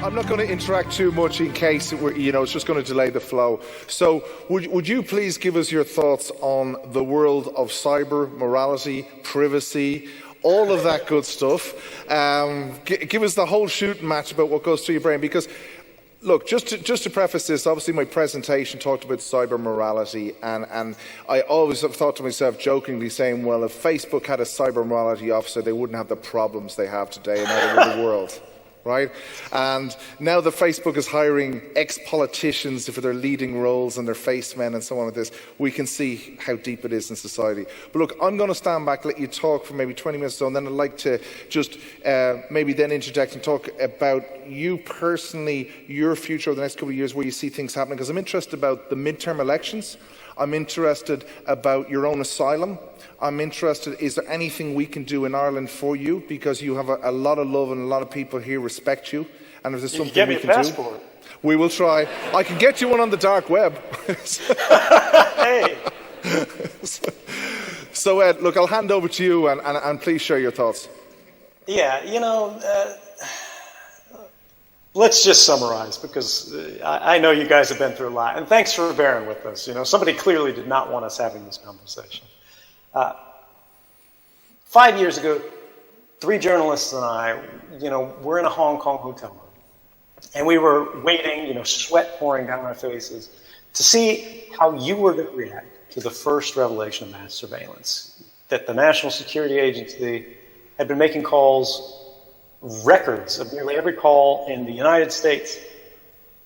I'm not going to interact too much in case it's just going to delay the flow. So would you please give us your thoughts on the world of cyber morality, privacy, all of that good stuff? Give us the whole shooting match about what goes through your brain, because look, just to preface this, obviously my presentation talked about cyber morality, and I always have thought to myself, jokingly saying, well, if Facebook had a cyber morality officer, they wouldn't have the problems they have today in the world. Right? And now that Facebook is hiring ex-politicians for their leading roles and their face men and so on with this, we can see how deep it is in society. But look, I'm going to stand back, let you talk for maybe 20 minutes or so, and then I'd like to just maybe then interject and talk about you personally, your future over the next couple of years, where you see things happening, because I'm interested about the midterm elections. I'm interested about your own asylum. I'm interested, is there anything we can do in Ireland for you? Because you have a lot of love and a lot of people here respect you. And if there's something we can do, we will try. I can get you one on the dark web. Hey. So Ed, look, I'll hand over to you and please share your thoughts. Yeah, let's just summarize, because I know you guys have been through a lot. And thanks for bearing with us. Somebody clearly did not want us having this conversation. 5 years ago, 3 journalists and I, we're in a Hong Kong hotel room, and we were waiting, sweat pouring down our faces, to see how you were going to react to the first revelation of mass surveillance. That the National Security Agency had been making calls, records of nearly every call in the United States,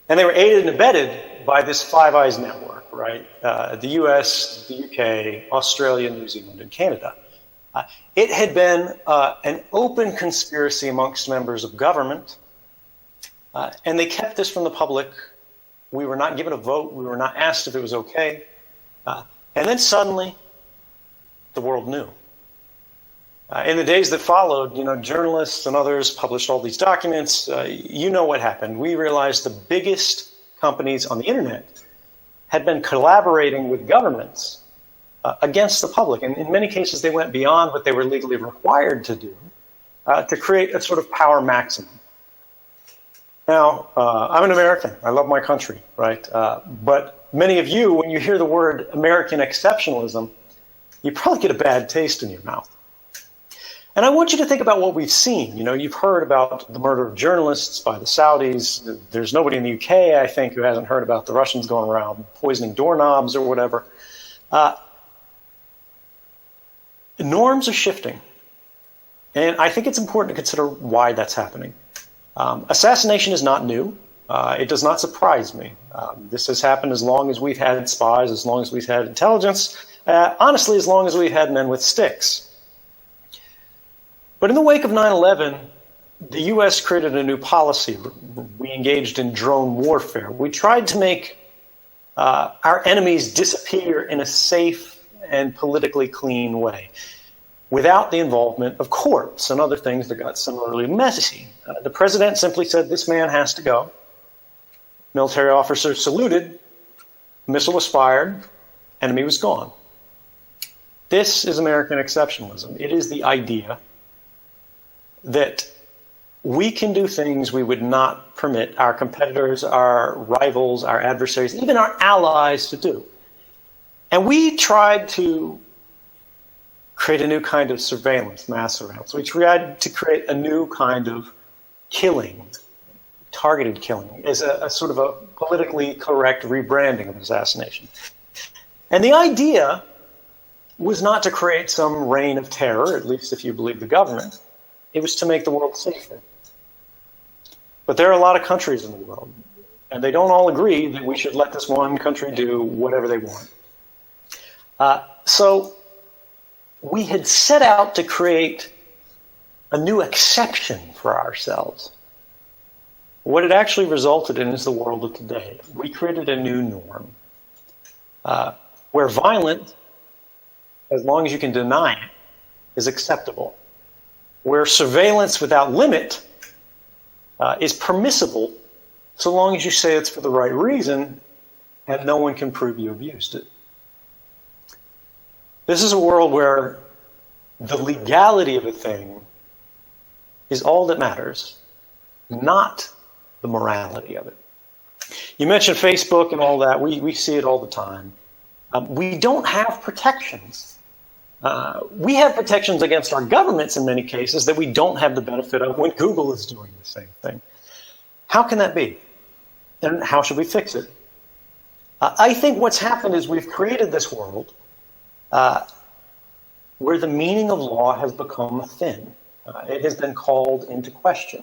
and they were aided and abetted by this Five Eyes network, right? The US, the UK, Australia, New Zealand, and Canada. It had been an open conspiracy amongst members of government, and they kept this from the public. We were not given a vote. We were not asked if it was okay. And then suddenly, the world knew. In the days that followed, journalists and others published all these documents. You know what happened. We realized the biggest companies on the internet had been collaborating with governments against the public. And in many cases, they went beyond what they were legally required to do to create a sort of power maximum. Now, I'm an American. I love my country, right? But many of you, when you hear the word American exceptionalism, you probably get a bad taste in your mouth. And I want you to think about what we've seen. You've heard about the murder of journalists by the Saudis. There's nobody in the UK, I think, who hasn't heard about the Russians going around poisoning doorknobs or whatever. Norms are shifting. And I think it's important to consider why that's happening. Assassination is not new. It does not surprise me. This has happened as long as we've had spies, as long as we've had intelligence, honestly, as long as we've had men with sticks. But in the wake of 9/11, the U.S. created a new policy. We engaged in drone warfare. We tried to make our enemies disappear in a safe and politically clean way, without the involvement of courts and other things that got similarly messy. The president simply said, this man has to go. Military officers saluted, missile was fired, enemy was gone. This is American exceptionalism. It is the idea that we can do things we would not permit our competitors, our rivals, our adversaries, even our allies to do. And we tried to create a new kind of surveillance, mass surveillance. We tried to create a new kind of killing, targeted killing, as a sort of a politically correct rebranding of assassination. And the idea was not to create some reign of terror, at least if you believe the government. It was to make the world safer. But there are a lot of countries in the world, and they don't all agree that we should let this one country do whatever they want. So we had set out to create a new exception for ourselves. What it actually resulted in is the world of today. We created a new norm where violence, as long as you can deny it, is acceptable. Where surveillance without limit is permissible so long as you say it's for the right reason and no one can prove you abused it. This is a world where the legality of a thing is all that matters, not the morality of it. You mentioned Facebook and all that. We see it all the time. We don't have protections. We have protections against our governments in many cases that we don't have the benefit of when Google is doing the same thing. How can that be? And how should we fix it? I think what's happened is we've created this world where the meaning of law has become thin. It has been called into question.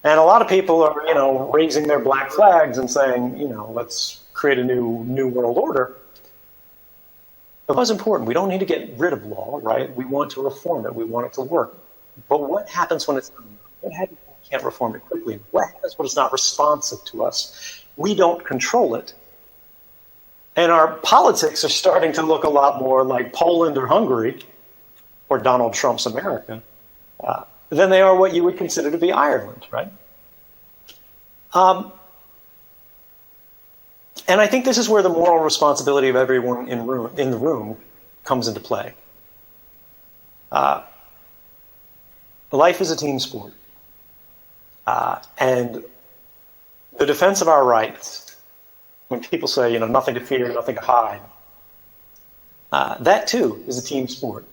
And a lot of people are, raising their black flags and saying, let's create a new world order. But what's important? We don't need to get rid of law, right? We want to reform it. We want it to work. But what happens when it's not? What happens when we can't reform it quickly? What happens when it's not responsive to us? We don't control it. And our politics are starting to look a lot more like Poland or Hungary or Donald Trump's America than they are what you would consider to be Ireland, right? And I think this is where the moral responsibility of everyone in the room comes into play. Life is a team sport. And the defense of our rights, when people say, nothing to fear, nothing to hide, that too is a team sport.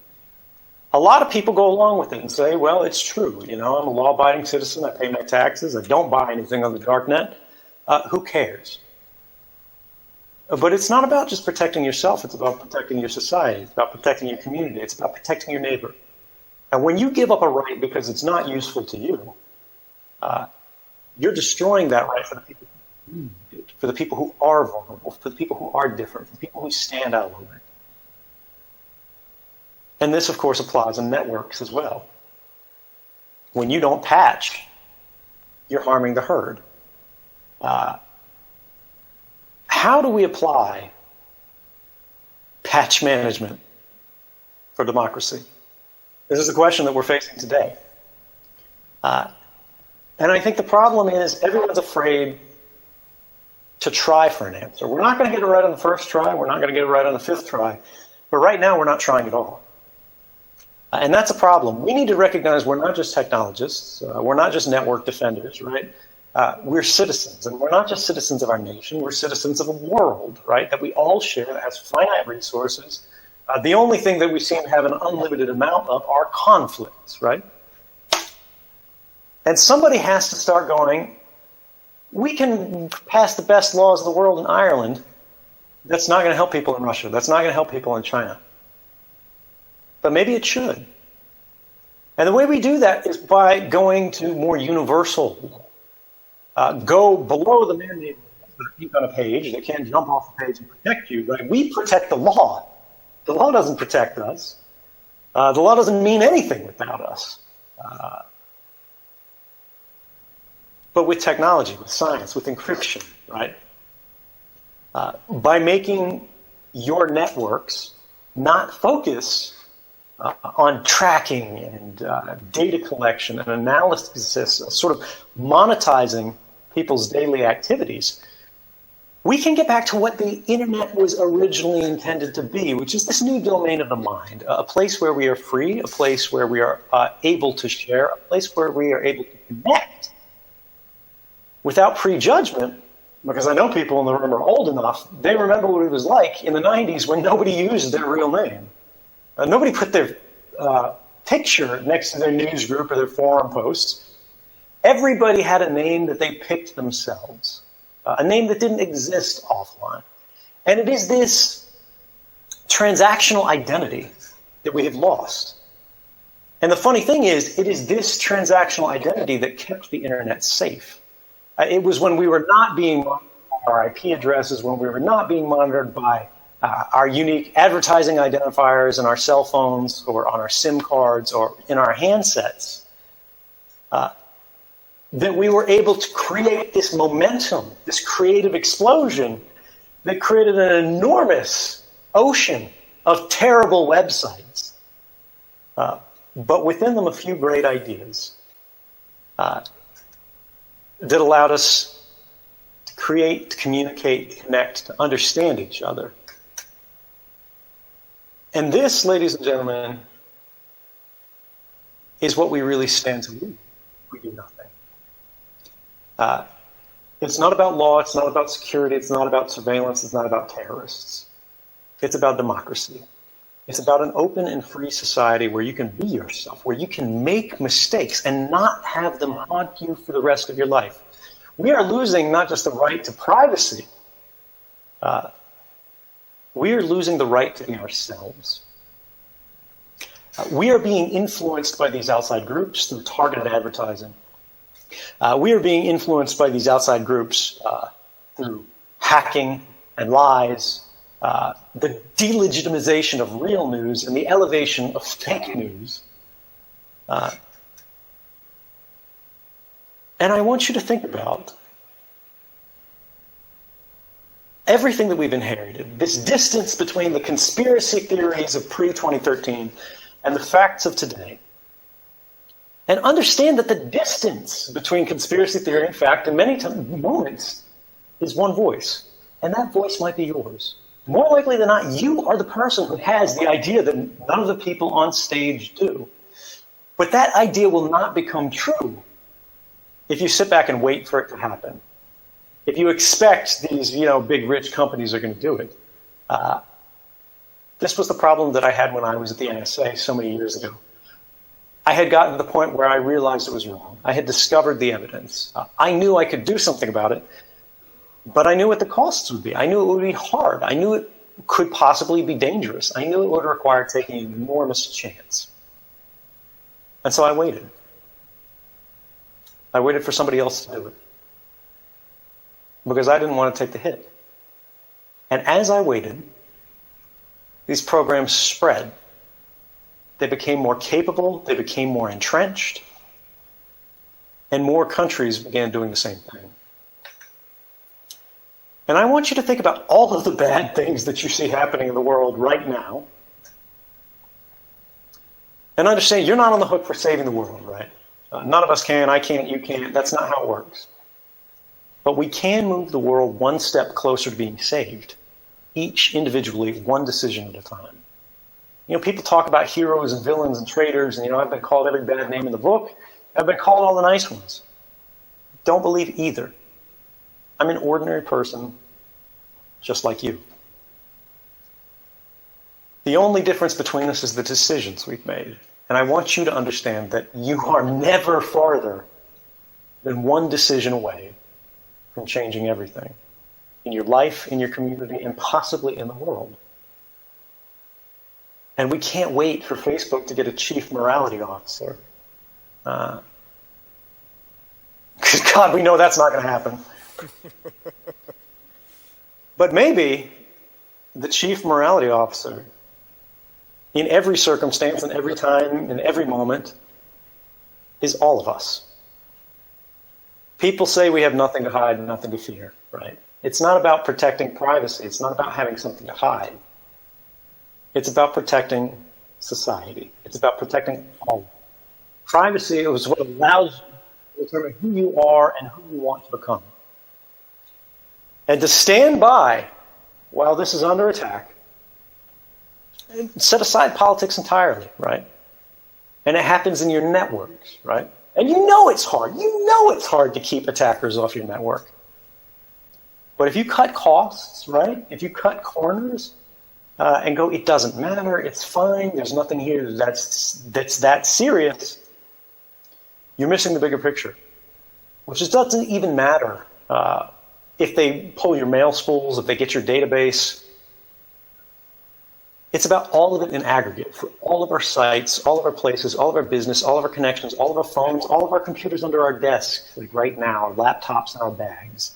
A lot of people go along with it and say, well, it's true. I'm a law-abiding citizen. I pay my taxes. I don't buy anything on the dark net. Who cares? But it's not about just protecting yourself. It's about protecting your society. It's about protecting your community. It's about protecting your neighbor. And when you give up a right because it's not useful to you, you're destroying that right for the people who need it, for the people who are vulnerable, for the people who are different, for the people who stand out alone. And this, of course, applies in networks as well. When you don't patch, you're harming the herd. How do we apply patch management for democracy? This is the question that we're facing today. And I think the problem is everyone's afraid to try for an answer. We're not going to get it right on the first try. We're not going to get it right on the fifth try. But right now, we're not trying at all. And that's a problem. We need to recognize we're not just technologists. We're not just network defenders, right? We're citizens. And we're not just citizens of our nation. We're citizens of a world, right, that we all share that has finite resources. The only thing that we seem to have an unlimited amount of are conflicts, right? And somebody has to start going, we can pass the best laws of the world in Ireland. That's not going to help people in Russia. That's not going to help people in China. But maybe it should. And the way we do that is by going to more universal law. Go below the mandate that on a page that can't jump off the page and protect you. Right? We protect the law. The law doesn't protect us. The law doesn't mean anything without us. But with technology, with science, with encryption, right? By making your networks not focus on tracking and data collection and analysis, sort of monetizing people's daily activities, we can get back to what the internet was originally intended to be, which is this new domain of the mind, a place where we are free, a place where we are able to share, a place where we are able to connect without prejudgment, because I know people in the room are old enough, they remember what it was like in the 90s when nobody used their real name. Nobody put their picture next to their news group or their forum posts. Everybody had a name that they picked themselves, a name that didn't exist offline. And it is this transactional identity that we have lost. And the funny thing is, it is this transactional identity that kept the internet safe. It was when we were not being monitored by our IP addresses, when we were not being monitored by our unique advertising identifiers in our cell phones or on our SIM cards or in our handsets, that we were able to create this momentum, this creative explosion that created an enormous ocean of terrible websites, but within them a few great ideas that allowed us to create, to communicate, to connect, to understand each other. And this, ladies and gentlemen, is what we really stand to lose if we do nothing. It's not about law, it's not about security, it's not about surveillance, it's not about terrorists. It's about democracy. It's about an open and free society where you can be yourself, where you can make mistakes and not have them haunt you for the rest of your life. We are losing not just the right to privacy, we are losing the right to be ourselves. We are being influenced by these outside groups through targeted advertising. We are being influenced by these outside groups through hacking and lies, the delegitimization of real news and the elevation of fake news. And I want you to think about everything that we've inherited, this distance between the conspiracy theories of pre-2013 and the facts of today. And understand that the distance between conspiracy theory and fact in many moments is one voice. And that voice might be yours. More likely than not, you are the person who has the idea that none of the people on stage do. But that idea will not become true if you sit back and wait for it to happen. If you expect these, big rich companies are going to do it. This was the problem that I had when I was at the NSA so many years ago. I had gotten to the point where I realized it was wrong. I had discovered the evidence. I knew I could do something about it, but I knew what the costs would be. I knew it would be hard. I knew it could possibly be dangerous. I knew it would require taking an enormous chance. And so I waited. I waited for somebody else to do it, because I didn't want to take the hit. And as I waited, these programs spread. They became more capable, they became more entrenched, and more countries began doing the same thing. And I want you to think about all of the bad things that you see happening in the world right now, and understand you're not on the hook for saving the world, right? None of us can, I can't, you can't. That's not how it works. But we can move the world one step closer to being saved, each individually, one decision at a time. People talk about heroes and villains and traitors, and I've been called every bad name in the book. I've been called all the nice ones. Don't believe either. I'm an ordinary person, just like you. The only difference between us is the decisions we've made. And I want you to understand that you are never farther than one decision away from changing everything in your life, in your community, and possibly in the world. And we can't wait for Facebook to get a chief morality officer. Because God, we know that's not going to happen. But maybe the chief morality officer, in every circumstance and every time, in every moment, is all of us. People say we have nothing to hide and nothing to fear, right? It's not about protecting privacy. It's not about having something to hide. It's about protecting society. It's about protecting all. Privacy is what allows you to determine who you are and who you want to become. And to stand by while this is under attack, set aside politics entirely, right? And it happens in your networks, right? And you know it's hard. You know it's hard to keep attackers off your network. But if you cut costs, right? If you cut corners, and go, it doesn't matter, it's fine, there's nothing here that's that serious, you're missing the bigger picture. Which just doesn't even matter if they pull your mail spools, if they get your database. It's about all of it in aggregate, for all of our sites, all of our places, all of our business, all of our connections, all of our phones, all of our computers under our desks, like right now, our laptops and our bags.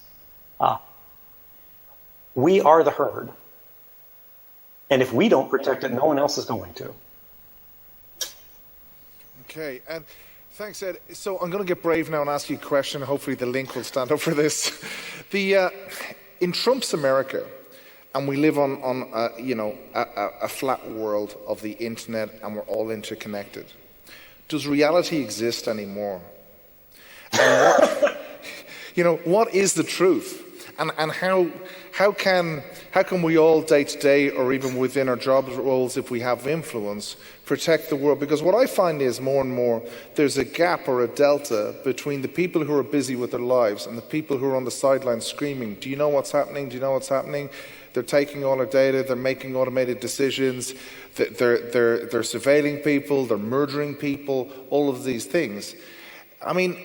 We are the herd. And if we don't protect it, no one else is going to. Okay, and thanks, Ed. So I'm going to get brave now and ask you a question. Hopefully the link will stand up for this. In Trump's America, and we live on a flat world of the internet, and we're all interconnected. Does reality exist anymore? And what is the truth? And how can we all day to day, or even within our job roles if we have influence, protect the world? Because what I find is more and more there's a gap or a delta between the people who are busy with their lives and the people who are on the sidelines screaming, do you know what's happening? Do you know what's happening? They're taking all our data, they're making automated decisions, they're surveilling people, they're murdering people, all of these things. I mean,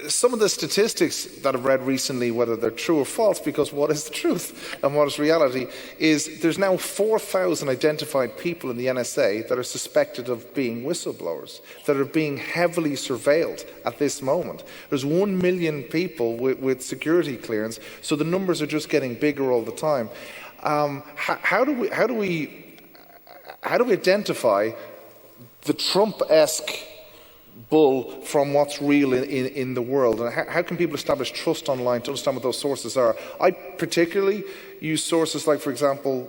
some of the statistics that I've read recently, whether they're true or false, because what is the truth and what is reality, is there's now 4,000 identified people in the NSA that are suspected of being whistleblowers, that are being heavily surveilled at this moment. There's 1 million people with security clearance, so the numbers are just getting bigger all the time. How do we identify the Trump-esque bull from what's real in the world? And how can people establish trust online to understand what those sources are? I particularly use sources like, for example,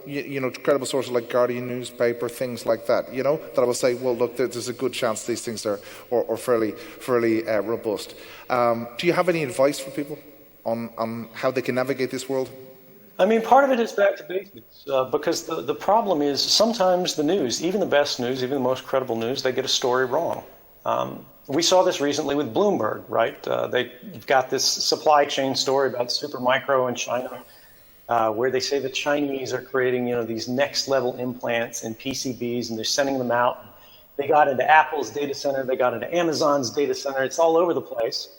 credible sources like Guardian newspaper, things like that, that I will say, well, look, there's a good chance these things are fairly robust. Do you have any advice for people on how they can navigate this world? I mean, part of it is back to basics, because the problem is sometimes the news, even the best news, even the most credible news, they get a story wrong. We saw this recently with Bloomberg, right? They've got this supply chain story about Supermicro in China, where they say the Chinese are creating, these next level implants in PCBs, and they're sending them out. They got into Apple's data center, they got into Amazon's data center. It's all over the place.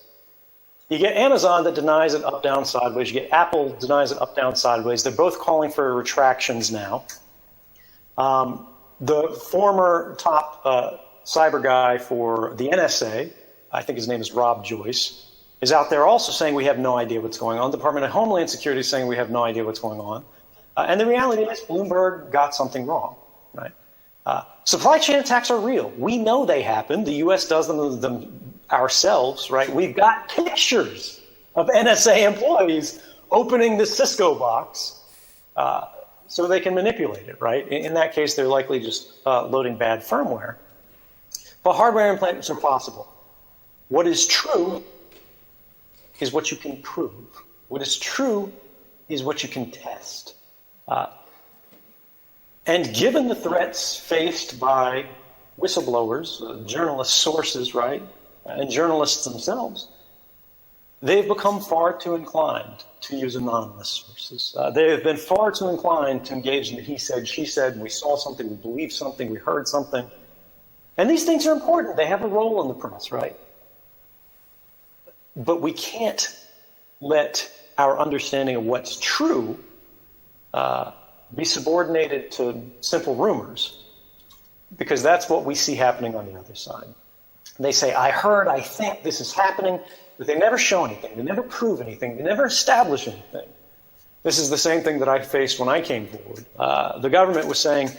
You get Amazon that denies it up, down, sideways. You get Apple denies it up, down, sideways. They're both calling for retractions now. The former top cyber guy for the NSA, I think his name is Rob Joyce, is out there also saying we have no idea what's going on. The Department of Homeland Security is saying we have no idea what's going on. And the reality is Bloomberg got something wrong, right? Supply chain attacks are real. We know they happen. The U.S. does them ourselves, right? We've got pictures of NSA employees opening the Cisco box so they can manipulate it, right? In that case, they're likely just loading bad firmware. But hardware implants are possible. What is true is what you can prove. What is true is what you can test. And given the threats faced by whistleblowers, journalist sources, right, and journalists themselves, they've become far too inclined to use anonymous sources. They have been far too inclined to engage in the he said, she said, we saw something, we believed something, we heard something. And these things are important. They have a role in the press, right? But we can't let our understanding of what's true be subordinated to simple rumors, because that's what we see happening on the other side. They say, I heard, I think this is happening, but they never show anything. They never prove anything. They never establish anything. This is the same thing that I faced when I came forward. The government was saying,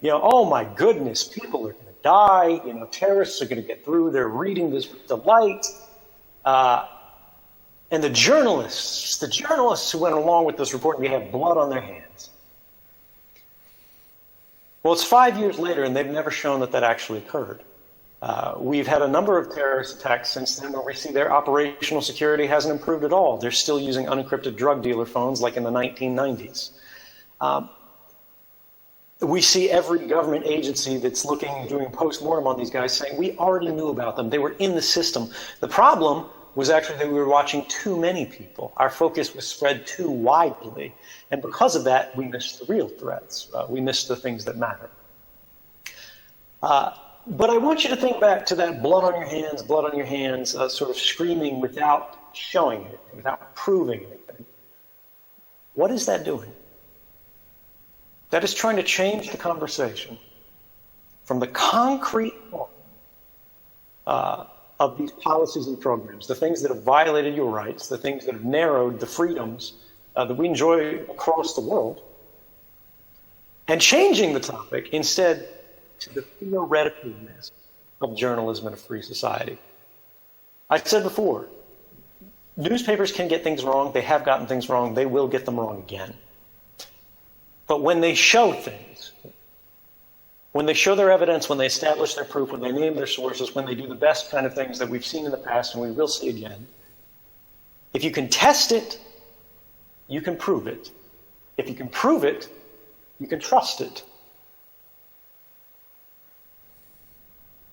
oh my goodness, people are going to die. Terrorists are going to get through. They're reading this with delight. And the journalists who went along with this report, they have blood on their hands. Well, it's 5 years later, and they've never shown that actually occurred. We've had a number of terrorist attacks since then where we see their operational security hasn't improved at all. They're still using unencrypted drug dealer phones like in the 1990s. We see every government agency that's doing post-mortem on these guys saying, we already knew about them. They were in the system. The problem was actually that we were watching too many people. Our focus was spread too widely. And because of that, we missed the real threats. We missed the things that matter. But I want you to think back to that blood on your hands, sort of screaming without showing it, without proving anything. What is that doing? That is trying to change the conversation from the concrete of these policies and programs, the things that have violated your rights, the things that have narrowed the freedoms that we enjoy across the world, and changing the topic instead to the theoreticalness of journalism in a free society. I said before, newspapers can get things wrong. They have gotten things wrong. They will get them wrong again. But when they show things, when they show their evidence, when they establish their proof, when they name their sources, when they do the best kind of things that we've seen in the past and we will see again, if you can test it, you can prove it. If you can prove it, you can trust it.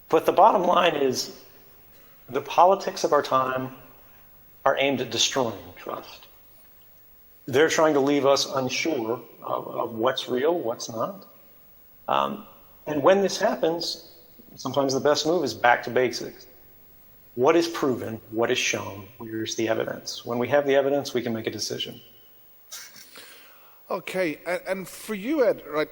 But the bottom line is the politics of our time are aimed at destroying trust. They're trying to leave us unsure of what's real, what's not. And when this happens, sometimes the best move is back to basics. What is proven? What is shown? Where's the evidence? When we have the evidence, we can make a decision. Okay, and for you, Ed, right,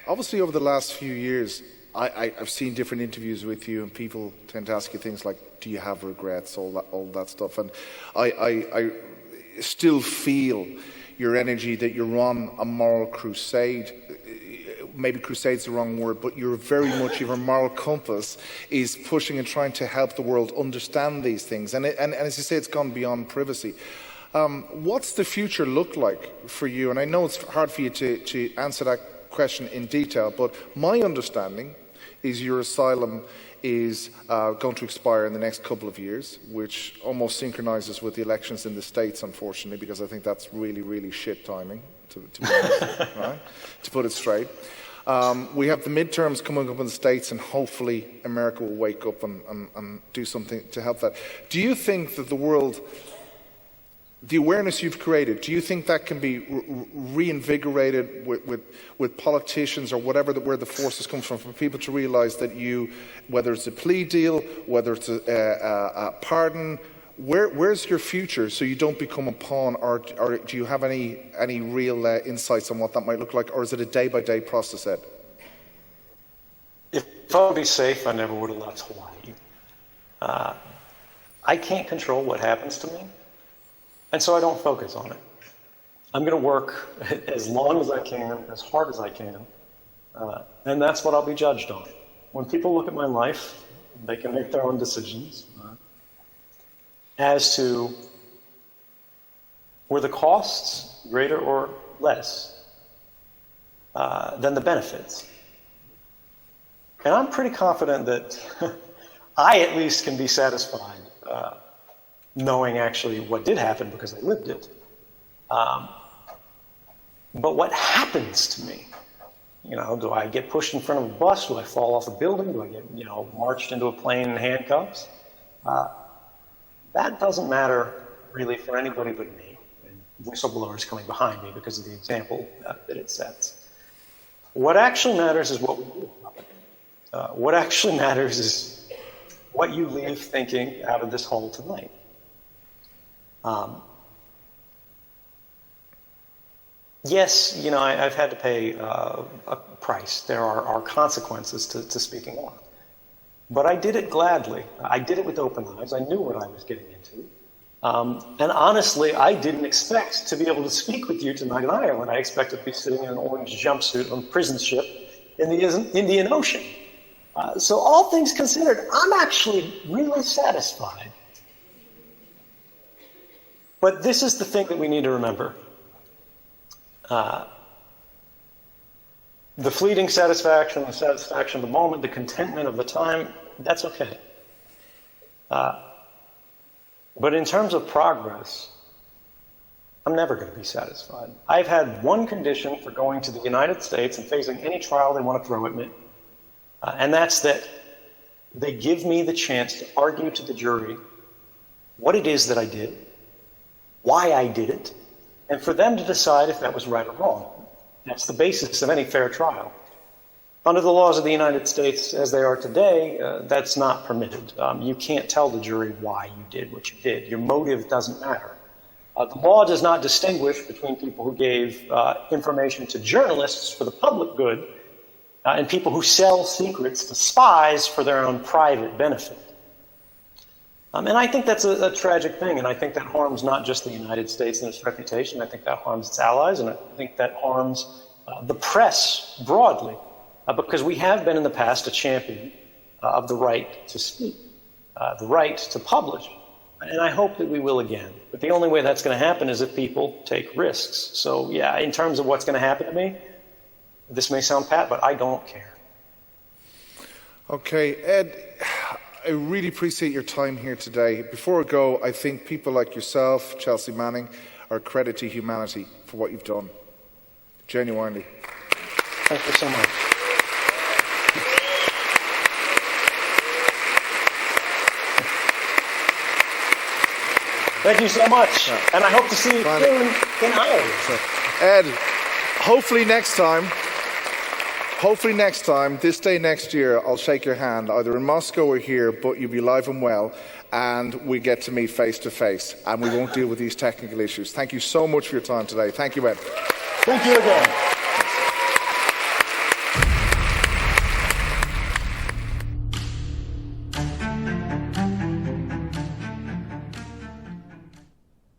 obviously over the last few years, I've seen different interviews with you, and people tend to ask you things like, do you have regrets, all that stuff. And I still feel your energy that you're on a moral crusade. Maybe crusade's the wrong word, but you're very much, your moral compass is pushing and trying to help the world understand these things. And as you say, it's gone beyond privacy. What's the future look like for you? And I know it's hard for you to answer that question in detail, but my understanding is your asylum is going to expire in the next couple of years, which almost synchronizes with the elections in the States, unfortunately, because I think that's really, really shit timing, to be honest, right? To put it straight. We have the midterms coming up in the States, and hopefully America will wake up and do something to help that. Do you think that the world, the awareness you've created, do you think that can be reinvigorated with politicians or whatever, where the forces come from, for people to realize that you, whether it's a plea deal, whether it's a pardon, where's your future so you don't become a pawn, or do you have any real insights on what that might look like, or is it a day-by-day process, Ed? If I would be safe, I never would have left Hawaii. I can't control what happens to me, and so I don't focus on it. I'm going to work as long as I can, as hard as I can, and that's what I'll be judged on. When people look at my life, they can make their own decisions as to were the costs greater or less than the benefits. And I'm pretty confident that I at least can be satisfied knowing actually what did happen because I lived it. But what happens to me? You know, do I get pushed in front of a bus? Do I fall off a building? Do I get, marched into a plane in handcuffs? That doesn't matter really for anybody but me. And whistleblowers coming behind me because of the example that it sets. What actually matters is what we do. What actually matters is what you leave thinking out of this hall tonight. Yes, I've had to pay a price. There are consequences to speaking on. But I did it gladly. I did it with open eyes. I knew what I was getting into. And honestly, I didn't expect to be able to speak with you tonight in Ireland. I expected to be sitting in an orange jumpsuit on a prison ship in the Indian Ocean. So all things considered, I'm actually really satisfied. But this is the thing that we need to remember. The fleeting satisfaction, the satisfaction of the moment, the contentment of the time, that's okay. But in terms of progress, I'm never going to be satisfied. I've had one condition for going to the United States and facing any trial they want to throw at me, and that's that they give me the chance to argue to the jury what it is that I did, why I did it, and for them to decide if that was right or wrong. That's the basis of any fair trial. Under the laws of the United States as they are today, that's not permitted. You can't tell the jury why you did what you did. Your motive doesn't matter. The law does not distinguish between people who gave information to journalists for the public good and people who sell secrets to spies for their own private benefit. And I think that's a tragic thing, and I think that harms not just the United States and its reputation. I think that harms its allies, and I think that harms the press broadly, because we have been in the past a champion of the right to speak, the right to publish, and I hope that we will again. But the only way that's going to happen is if people take risks. So yeah, in terms of what's going to happen to me, this may sound pat, but I don't care. Okay, Ed, I really appreciate your time here today. Before I go, I think people like yourself, Chelsea Manning, our credit to humanity for what you've done. Genuinely. Thank you so much. Thank you so much. And I hope to see you soon in Ireland. Ed, hopefully next time, this day next year, I'll shake your hand, either in Moscow or here, but you'll be alive and well, and we get to meet face to face, and we won't deal with these technical issues. Thank you so much for your time today. Thank you, Ed. Thank you again.